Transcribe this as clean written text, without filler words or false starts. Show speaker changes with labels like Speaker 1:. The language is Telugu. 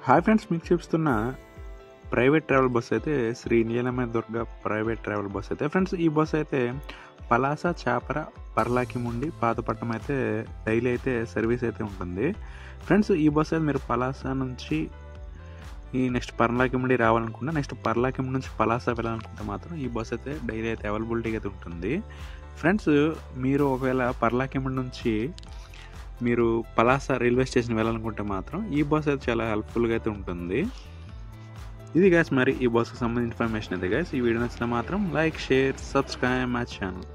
Speaker 1: హాయ్ ఫ్రెండ్స్, మీకు చూపిస్తున్న ప్రైవేట్ ట్రావెల్ బస్ అయితే Sri Neelamani Durga private travel bus అయితే ఫ్రెండ్స్, ఈ బస్ అయితే పలాస, చాపర, పర్లాకిముండి, పాతపట్నం అయితే డైలీ అయితే సర్వీస్ అయితే ఉంటుంది ఫ్రెండ్స్. ఈ బస్ అయితే మీరు పలాస నుంచి నెక్స్ట్ పర్లాకిముండి రావాలనుకుంటే, నెక్స్ట్ పర్లాకిముండి నుంచి పలాస వెళ్ళాలనుకుంటే మాత్రం ఈ బస్ అయితే డైలీ అయితే అవైలబిలిటీ అయితే ఉంటుంది ఫ్రెండ్స్. మీరు ఒకవేళ పర్లాకిముండి నుంచి మీరు పలాస రైల్వే స్టేషన్ వెళ్ళాలనుకుంటే మాత్రం ఈ బస్ అయితే చాలా హెల్ప్ఫుల్గా అయితే ఉంటుంది. ఇది గైస్ మరి ఈ బస్కి సంబంధించిన ఇన్ఫర్మేషన్ అయితే గైస్. ఈ వీడియో నచ్చితే మాత్రం like, share, subscribe my channel.